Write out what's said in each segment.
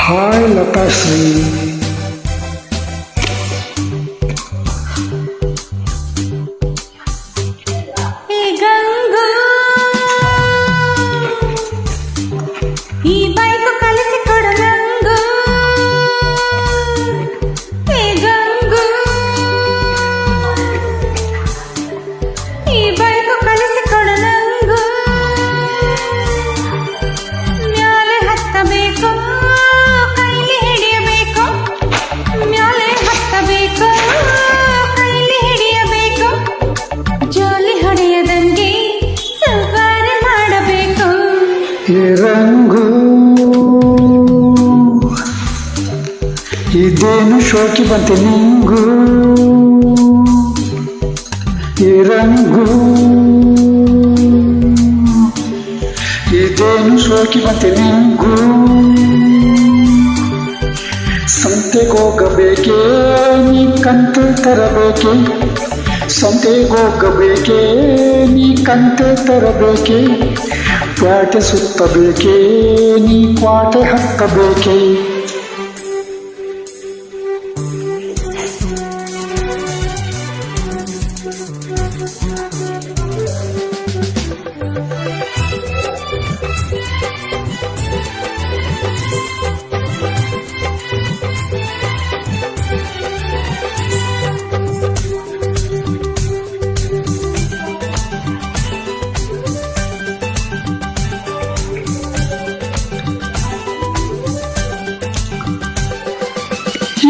Hi Latashree. ಹೇ ಗಂಗು, ಈ bike ಕಲಿಸಿಕೊಡು ನಂಗು. ಹೇ ಗಂಗು, ಈ ಬೈಕು ಕಲಿಸಿಕೊಡು ನಂಗು. ಮ್ಯಾಲೆ ಹತ್ತಬೇಕು, ಕೈಲಿ ಹಿಡಿಯಬೇಕು. ಮ್ಯಾಲೆ ಹತ್ತಬೇಕು, ಕೈಲಿ ಹಿಡಿಯಬೇಕು. ಜೋಲಿ ಹೊಡೆಯದಂಗೆ ಸವಾರಿ ಮಾಡಬೇಕು. ಈ ರಂಗು ಇದೇನು ಶೋಕಿ ಬಂತೆ ನಿಂಗು. ಈ ರಂಗು ಇದೇನು ಶೋಕಿ ಬಂತೆ ನಿಂಗು. ಸಂತೆಗೋಗಬೇಕೇ ನೀ ಕಂತೆ ತರಬೇಕೆ. ಸಂತೆಗೋಗಬೇಕೇ ನೀ ಕಂತೆ ತರಬೇಕೆ. ಪ್ಯಾಟೆ ಸುತ್ತಬೇಕೇ ನೀ ಕ್ವಾಟೆ ಹತ್ತಬೇಕೆ.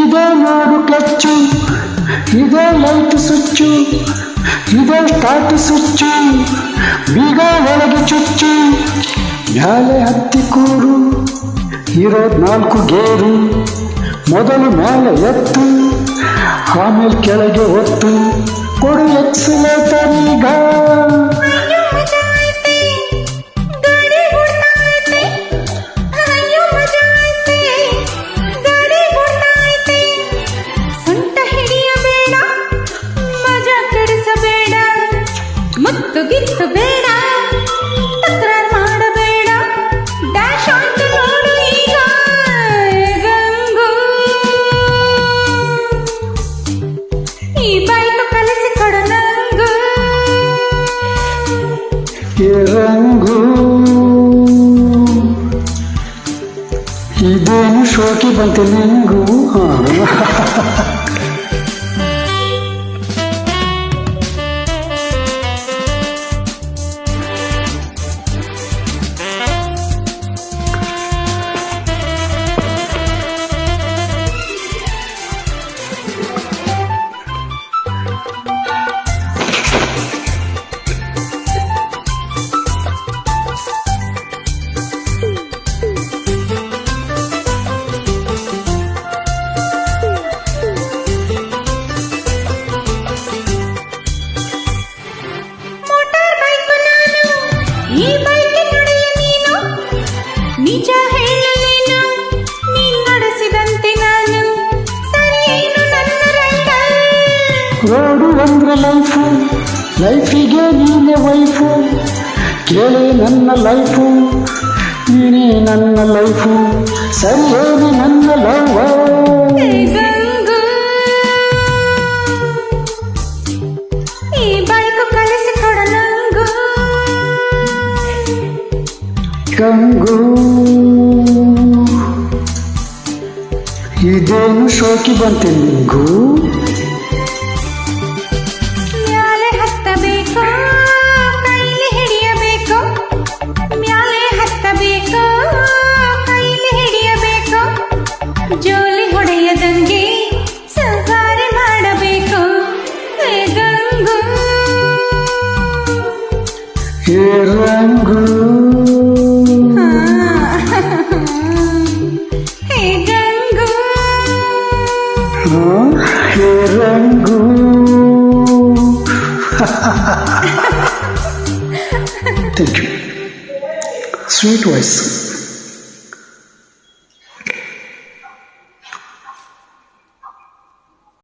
ಇದೇ ನೋಡು ಕ್ಲಚ್ಚು, ಇದೇ ಲೈಟ್ ಸ್ವಿಚ್ಚು, ಇದೇ ಸ್ಟಾರ್ಟ್ ಸ್ವಿಚ್ಚು. ಬೀಗ ಒಳಗೆ ಚುಚ್ಚು, ಮ್ಯಾಲೆ ಹತ್ತಿ ಕೂರು. ಇರೋದು 4 ಗೇರು. ಮೊದಲು ಮೇಲೆ ಎತ್ತು, ಆಮೇಲೆ ಕೆಳಗೆ ಒತ್ತು. ಕೊಡು ಎಕ್ಸಲೇಟರ್ ಈಗ. ಅಯ್ಯೋ ಮಜಾ ಐತೆ, ಗಾಡಿ ಓಡ್ತಾ ಐತೆ. ಅಯ್ಯೋ ಮಜಾ ಐತೆ, ಗಾಡಿ ಓಡ್ತಾ ಐತೆ. ಸೊಂಟ ಹಿಡಿಯಬೇಡ, ಮಜಾ ಕೆಡಿಸಬೇಡ. ಮುತ್ತು ಗಿತ್ತು ಬೇಡ, ತಕರಾರು ಮಾಡಬೇಡ. ಡ್ಯಾಶ್ ಆಯ್ತು ನೋಡು ಈಗ ಗಂಗು. ಈ ಬೈಕು ಕಲಿಸಿಕೊಡು ನಂಗು. ಈ ರಂಗು ಇದೇನು ಶೋಕಿ ಬಂತೆ ನಿಂಗು. ಮೋಟಾರ್ ಬೈಕು ನಾನು, ಈ ಬೈಕ್ ನಡೆಯ ನೀನು. ನಿಜ ಹೇಳಲೇನು, ನೀನ್ ನಡೆಸಿದಂತೆ ನಾನು. ಸರಿಯೇನು ನನ್ನ ರೈಡರ್? ರೋಡು ಅಂದ್ರೆ ಲೈಫು, ಲೈಫಿಗೆ ನೀನೆ ವೈಫು. ಕೇಳಿ ನನ್ನ ಲೈಫು, ನೀನೇ ನನ್ನ ಲೈಫು. ಸರಿಯೇನು ನನ್ನ ಲವ್. ಹೇ ಗಂಗು, ಈ ಬೈಕು ಕಲಿಸಿಕೊಡು ನಂಗು. ಗಂಗು ಇದೇನು ಶೋಕಿ ಬಂತೆ ನಿಂಗು. ಮ್ಯಾಲೆ ಹತ್ತಬೇಕು, ಕೈಲಿ ಹಿಡಿಯಬೇಕು. ಮ್ಯಾಲೆ ಹತ್ತಬೇಕು, ಕೈಲಿ ಹಿಡಿಯಬೇಕು. ಜೋಲಿ ಹೊಡೆಯದಂಗೆ ಸವಾರಿ ಮಾಡಬೇಕು. ಹೇ ಗಂಗು, ಈ ರಂಗು ಹೇ ಗಂಗು. ಈ ರಂಗು ಥ್ಯಾಂಕ್ ಯು. Sweet voice.